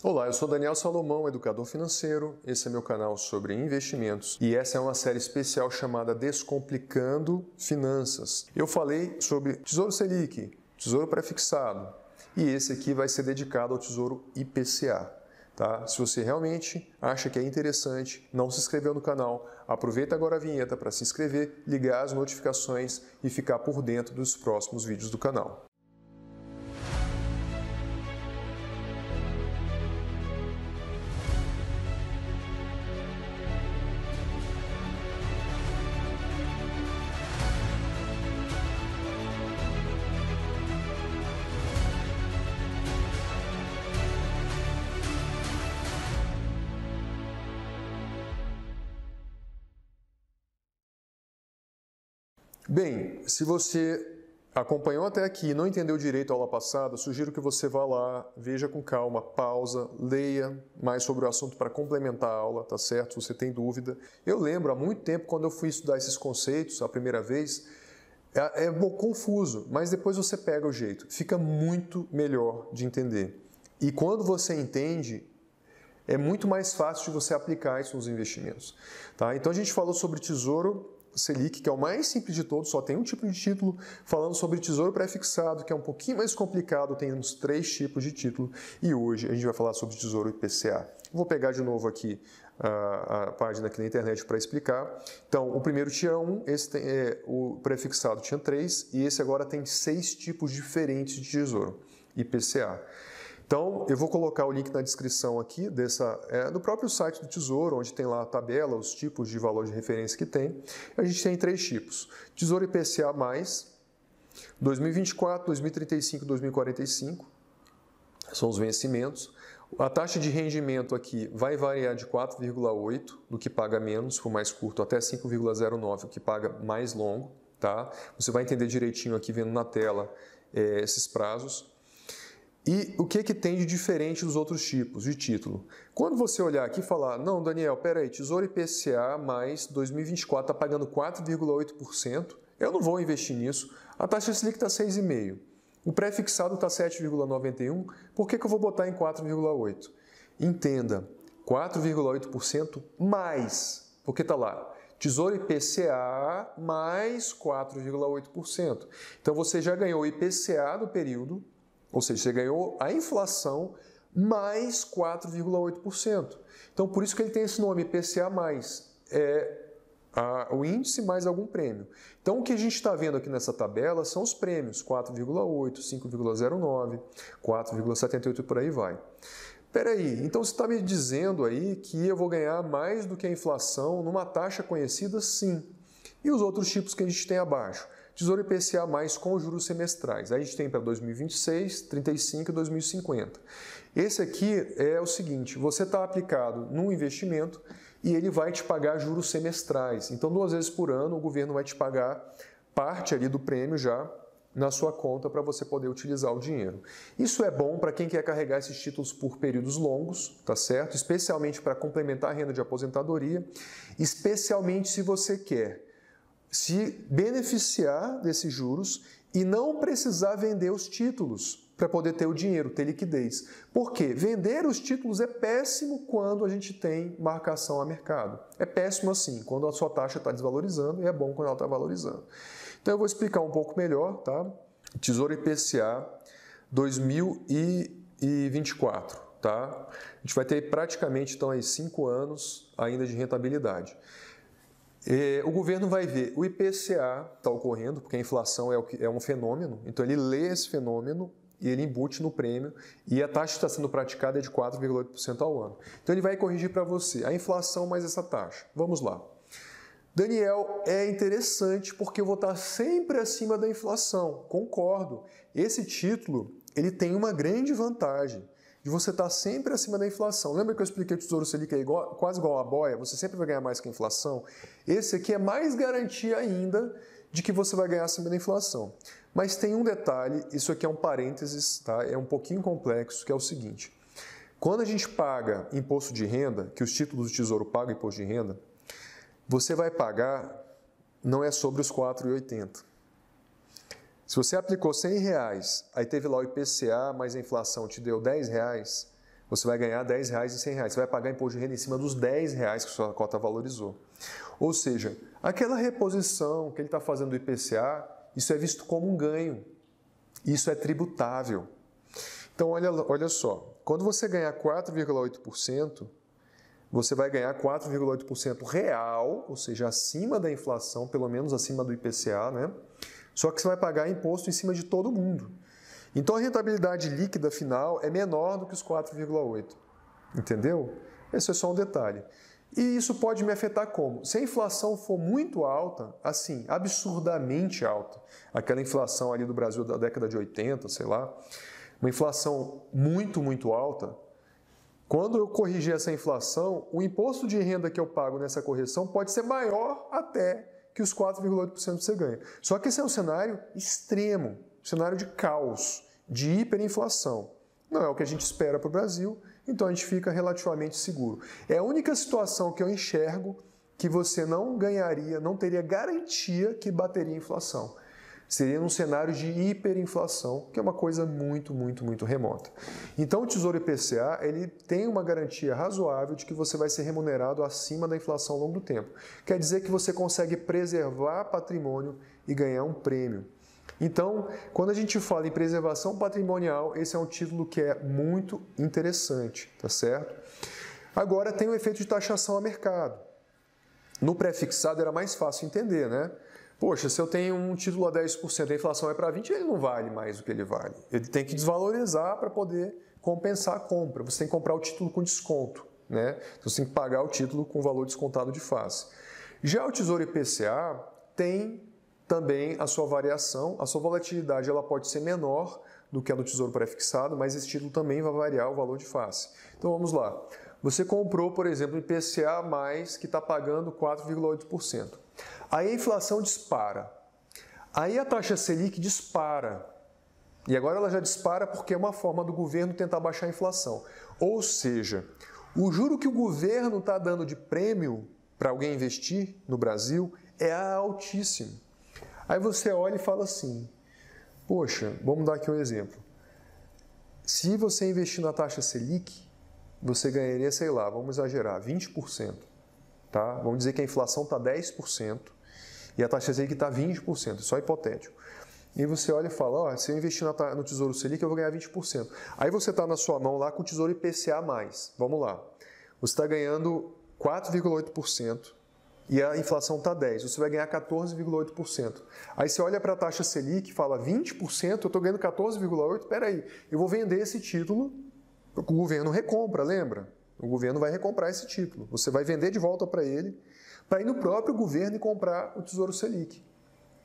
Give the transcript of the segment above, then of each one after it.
Olá, eu sou Daniel Salomão, educador financeiro. Esse é meu canal sobre investimentos e essa é uma série especial chamada Descomplicando Finanças. Eu falei sobre Tesouro Selic, Tesouro Prefixado e esse aqui vai ser dedicado ao Tesouro IPCA. Tá? Se você realmente acha que é interessante, não se inscreveu no canal, aproveita agora a vinheta para se inscrever, ligar as notificações e ficar por dentro dos próximos vídeos do canal. Bem, se você acompanhou até aqui e não entendeu direito a aula passada, sugiro que você vá lá, veja com calma, pausa, leia mais sobre o assunto para complementar a aula, tá certo? Se você tem dúvida. Eu lembro, há muito tempo, quando eu fui estudar esses conceitos a primeira vez, é um pouco confuso, mas depois você pega o jeito. Fica muito melhor de entender. E quando você entende, é muito mais fácil de você aplicar isso nos investimentos. Tá? Então a gente falou sobre Tesouro Selic, que é o mais simples de todos, só tem um tipo de título, falando sobre Tesouro Prefixado, que é um pouquinho mais complicado, tem uns 3 tipos de título, e hoje a gente vai falar sobre Tesouro IPCA. Vou pegar de novo aqui a página aqui na internet para explicar. Então, o primeiro tinha 1, o prefixado tinha 3, e esse agora tem 6 tipos diferentes de Tesouro IPCA. Então, eu vou colocar o link na descrição aqui do próprio site do Tesouro, onde tem lá a tabela, os tipos de valor de referência que tem. A gente tem 3 tipos. Tesouro IPCA+, 2024, 2035 e 2045, são os vencimentos. A taxa de rendimento aqui vai variar de 4,8, do que paga menos, se for mais curto, até 5,09, o que paga mais longo. Tá? Você vai entender direitinho aqui, vendo na tela, esses prazos. E o que tem de diferente dos outros tipos de título? Quando você olhar aqui e falar, não, Daniel, peraí, Tesouro IPCA mais 2024 está pagando 4,8%, eu não vou investir nisso, a taxa Selic está 6,5%, o pré-fixado está 7,91%, por que eu vou botar em 4,8%? Entenda, 4,8% mais, porque está lá, Tesouro IPCA mais 4,8%. Então você já ganhou o IPCA do período, ou seja, você ganhou a inflação mais 4,8%. Então, por isso que ele tem esse nome, IPCA+. O índice mais algum prêmio. Então, o que a gente está vendo aqui nessa tabela são os prêmios, 4,8, 5,09, 4,78 e por aí vai. Peraí, então você está me dizendo aí que eu vou ganhar mais do que a inflação numa taxa conhecida? Sim. E os outros tipos que a gente tem abaixo? Tesouro IPCA+, com juros semestrais. Aí a gente tem para 2026, 35 e 2050. Esse aqui é o seguinte, você está aplicado num investimento e ele vai te pagar juros semestrais. Então, 2 vezes por ano, o governo vai te pagar parte ali do prêmio já na sua conta para você poder utilizar o dinheiro. Isso é bom para quem quer carregar esses títulos por períodos longos, tá certo? Especialmente para complementar a renda de aposentadoria, especialmente se você quer se beneficiar desses juros e não precisar vender os títulos para poder ter o dinheiro, ter liquidez. Por quê? Vender os títulos é péssimo quando a gente tem marcação a mercado. É péssimo assim, quando a sua taxa está desvalorizando, e é bom quando ela está valorizando. Então eu vou explicar um pouco melhor, tá? Tesouro IPCA 2024, tá? A gente vai ter praticamente então aí 5 anos ainda de rentabilidade. O governo vai ver o IPCA está ocorrendo, porque a inflação é um fenômeno, então ele lê esse fenômeno e ele embute no prêmio e a taxa que está sendo praticada é de 4,8% ao ano. Então ele vai corrigir para você a inflação mais essa taxa. Vamos lá. Daniel, é interessante porque eu vou estar sempre acima da inflação. Concordo. Esse título ele tem uma grande vantagem de você estar sempre acima da inflação. Lembra que eu expliquei que o Tesouro Selic é quase igual a boia? Você sempre vai ganhar mais que a inflação. Esse aqui é mais garantia ainda de que você vai ganhar acima da inflação. Mas tem um detalhe, isso aqui é um parênteses, tá? É um pouquinho complexo, que é o seguinte. Quando a gente paga imposto de renda, que os títulos do Tesouro pagam imposto de renda, você vai pagar, não é sobre os 4,80. Se você aplicou R$100, aí teve lá o IPCA, mas a inflação te deu R$10, você vai ganhar R$10 e R$100. Você vai pagar imposto de renda em cima dos R$10 que a sua cota valorizou. Ou seja, aquela reposição que ele está fazendo do IPCA, isso é visto como um ganho. Isso é tributável. Então, olha só, quando você ganhar 4,8%, você vai ganhar 4,8% real, ou seja, acima da inflação, pelo menos acima do IPCA, né? Só que você vai pagar imposto em cima de todo mundo. Então, a rentabilidade líquida final é menor do que os 4,8%. Entendeu? Esse é só um detalhe. E isso pode me afetar como? Se a inflação for muito alta, assim, absurdamente alta, aquela inflação ali do Brasil da década de 80, sei lá, uma inflação muito, muito alta, quando eu corrigir essa inflação, o imposto de renda que eu pago nessa correção pode ser maior até que os 4,8% que você ganha. Só que esse é um cenário extremo, um cenário de caos, de hiperinflação. Não é o que a gente espera para o Brasil, então a gente fica relativamente seguro. É a única situação que eu enxergo que você não ganharia, não teria garantia que bateria a inflação. Seria num cenário de hiperinflação, que é uma coisa muito, muito, muito remota. Então o Tesouro IPCA, ele tem uma garantia razoável de que você vai ser remunerado acima da inflação ao longo do tempo. Quer dizer que você consegue preservar patrimônio e ganhar um prêmio. Então, quando a gente fala em preservação patrimonial, esse é um título que é muito interessante, tá certo? Agora tem o efeito de taxação a mercado. No pré-fixado era mais fácil entender, né? Poxa, se eu tenho um título a 10%, a inflação é para 20%, ele não vale mais do que ele vale. Ele tem que desvalorizar para poder compensar a compra. Você tem que comprar o título com desconto, né? Então, você tem que pagar o título com valor descontado de face. Já o Tesouro IPCA tem também a sua variação, a sua volatilidade ela pode ser menor do que a do Tesouro pré-fixado, mas esse título também vai variar o valor de face. Então vamos lá. Você comprou, por exemplo, IPCA+, que está pagando 4,8%. Aí a inflação dispara. Aí a taxa Selic dispara. E agora ela já dispara porque é uma forma do governo tentar baixar a inflação. Ou seja, o juro que o governo está dando de prêmio para alguém investir no Brasil é altíssimo. Aí você olha e fala assim, poxa, vamos dar aqui um exemplo. Se você investir na taxa Selic, você ganharia, sei lá, vamos exagerar, 20%. Tá? Vamos dizer que a inflação está 10% e a taxa Selic está 20%, só hipotético. E você olha e fala, se eu investir no Tesouro Selic, eu vou ganhar 20%. Aí você está na sua mão lá com o Tesouro IPCA+. Vamos lá. Você está ganhando 4,8%. E a inflação está 10%, você vai ganhar 14,8%. Aí você olha para a taxa Selic e fala 20%, eu estou ganhando 14,8%, peraí, eu vou vender esse título, o governo recompra, lembra? O governo vai recomprar esse título, você vai vender de volta para ele, para ir no próprio governo e comprar o Tesouro Selic.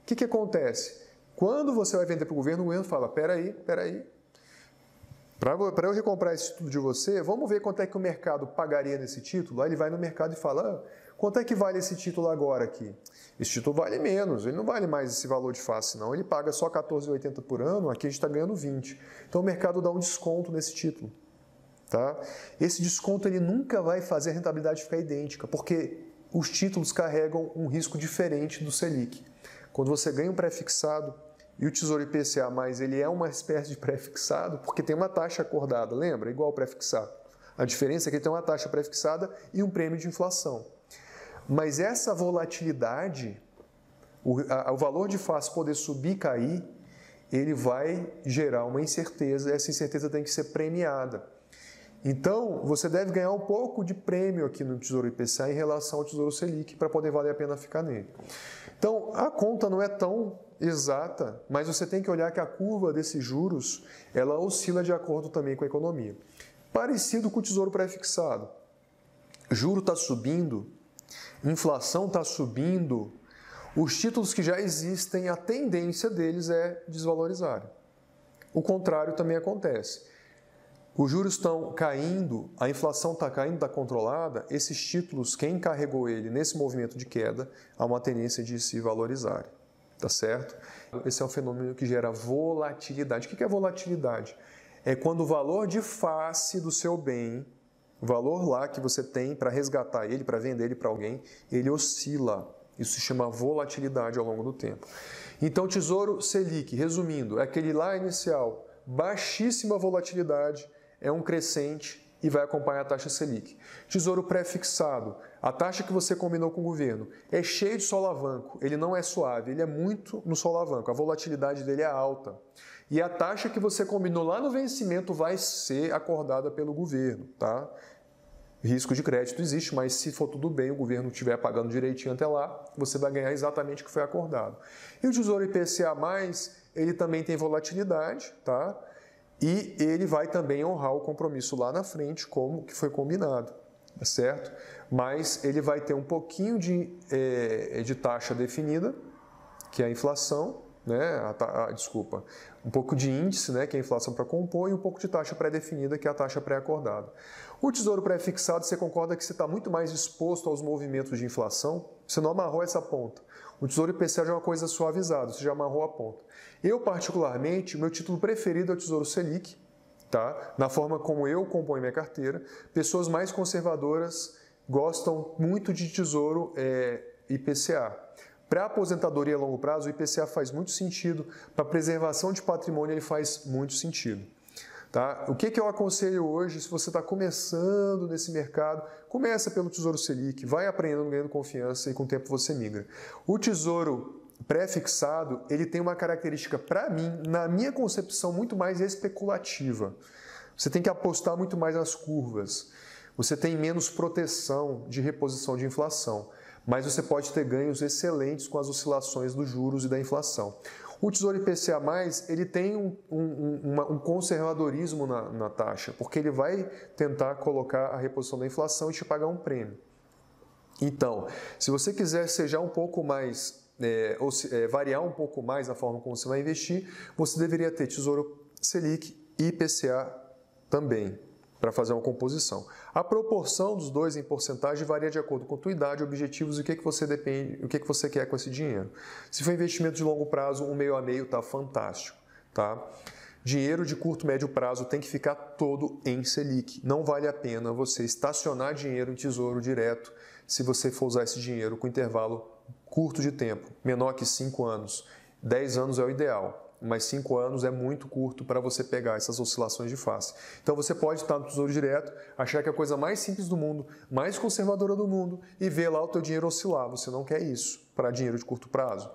O que acontece? Quando você vai vender para o governo fala, peraí, para eu recomprar esse título de você, vamos ver quanto é que o mercado pagaria nesse título? Aí ele vai no mercado e fala, quanto é que vale esse título agora aqui? Esse título vale menos, ele não vale mais esse valor de face não, ele paga só R$14,80 por ano, aqui a gente está ganhando 20. Então o mercado dá um desconto nesse título. Tá? Esse desconto ele nunca vai fazer a rentabilidade ficar idêntica, porque os títulos carregam um risco diferente do Selic. Quando você ganha um pré-fixado e o Tesouro IPCA+, ele é uma espécie de pré-fixado, porque tem uma taxa acordada, lembra? Igual ao pré-fixado. A diferença é que ele tem uma taxa pré-fixada e um prêmio de inflação. Mas essa volatilidade, o valor de face poder subir e cair, ele vai gerar uma incerteza, e essa incerteza tem que ser premiada. Então, você deve ganhar um pouco de prêmio aqui no Tesouro IPCA em relação ao Tesouro Selic para poder valer a pena ficar nele. Então, a conta não é tão exata, mas você tem que olhar que a curva desses juros, ela oscila de acordo também com a economia. Parecido com o Tesouro pré-fixado. Juro está subindo, inflação está subindo, os títulos que já existem, a tendência deles é desvalorizarem. O contrário também acontece. Os juros estão caindo, a inflação está caindo, está controlada, esses títulos, quem carregou ele nesse movimento de queda, há uma tendência de se valorizarem, tá certo? Esse é um fenômeno que gera volatilidade. O que é volatilidade? É quando o valor de face do seu bem, o valor lá que você tem para resgatar ele, para vender ele para alguém, ele oscila. Isso se chama volatilidade ao longo do tempo. Então, o Tesouro Selic, resumindo, é aquele lá inicial, baixíssima volatilidade, é um crescente e vai acompanhar a taxa Selic. Tesouro pré-fixado, a taxa que você combinou com o governo, é cheio de solavanco, ele não é suave, ele é muito no solavanco, a volatilidade dele é alta. E a taxa que você combinou lá no vencimento vai ser acordada pelo governo, tá? Risco de crédito existe, mas se for tudo bem, o governo estiver pagando direitinho até lá, você vai ganhar exatamente o que foi acordado. E o Tesouro IPCA+, ele também tem volatilidade, tá? E ele vai também honrar o compromisso lá na frente, como que foi combinado, tá certo? Mas ele vai ter um pouquinho de taxa definida, que é a inflação, né? Desculpa, um pouco de índice, né? Que é a inflação para compor, e um pouco de taxa pré-definida, que é a taxa pré-acordada. O Tesouro pré-fixado, você concorda que você está muito mais exposto aos movimentos de inflação? Você não amarrou essa ponta. O Tesouro IPCA já é uma coisa suavizada, você já amarrou a ponta. Eu, particularmente, o meu título preferido é o Tesouro Selic, tá? Na forma como eu componho minha carteira. Pessoas mais conservadoras gostam muito de Tesouro IPCA. Para a aposentadoria a longo prazo, o IPCA faz muito sentido. Para a preservação de patrimônio, ele faz muito sentido. Tá? O que eu aconselho hoje, se você está começando nesse mercado, começa pelo Tesouro Selic, vai aprendendo, ganhando confiança e com o tempo você migra. O Tesouro pré-fixado, ele tem uma característica, para mim, na minha concepção, muito mais especulativa. Você tem que apostar muito mais nas curvas. Você tem menos proteção de reposição de inflação, mas você pode ter ganhos excelentes com as oscilações dos juros e da inflação. O Tesouro IPCA+, ele tem um conservadorismo na taxa, porque ele vai tentar colocar a reposição da inflação e te pagar um prêmio. Então, se você quiser ser já um pouco mais, variar um pouco mais a forma como você vai investir, você deveria ter Tesouro Selic e IPCA também, para fazer uma composição. A proporção dos dois em porcentagem varia de acordo com a tua idade, objetivos e o que você quer com esse dinheiro. Se for investimento de longo prazo, 1 meio a meio está fantástico, tá? Dinheiro de curto, médio prazo tem que ficar todo em Selic. Não vale a pena você estacionar dinheiro em tesouro direto se você for usar esse dinheiro com intervalo curto de tempo, menor que 5 anos. 10 anos é o ideal. Mas 5 anos é muito curto para você pegar essas oscilações de face. Então você pode estar no Tesouro Direto, achar que é a coisa mais simples do mundo, mais conservadora do mundo e ver lá o teu dinheiro oscilar. Você não quer isso para dinheiro de curto prazo.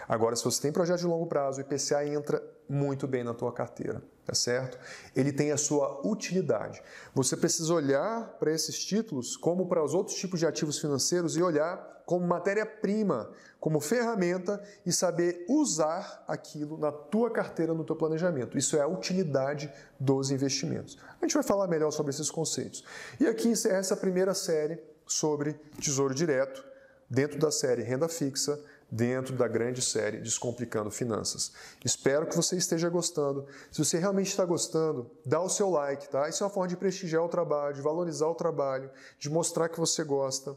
Agora, se você tem projeto de longo prazo, o IPCA entra muito bem na tua carteira, tá certo? Ele tem a sua utilidade. Você precisa olhar para esses títulos como para os outros tipos de ativos financeiros e olhar como matéria-prima, como ferramenta e saber usar aquilo na tua carteira, no teu planejamento. Isso é a utilidade dos investimentos. A gente vai falar melhor sobre esses conceitos. E aqui encerra essa primeira série sobre Tesouro Direto, dentro da série Renda Fixa, dentro da grande série Descomplicando Finanças. Espero que você esteja gostando. Se você realmente está gostando, dá o seu like, tá? Isso é uma forma de prestigiar o trabalho, de valorizar o trabalho, de mostrar que você gosta.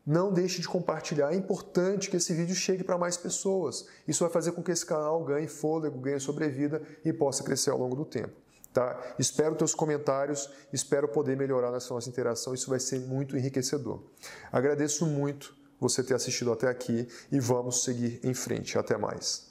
Não deixe de compartilhar. É importante que esse vídeo chegue para mais pessoas. Isso vai fazer com que esse canal ganhe fôlego, ganhe sobrevida e possa crescer ao longo do tempo. Tá? Espero teus comentários, espero poder melhorar nessa nossa interação. Isso vai ser muito enriquecedor. Agradeço muito você ter assistido até aqui e vamos seguir em frente. Até mais.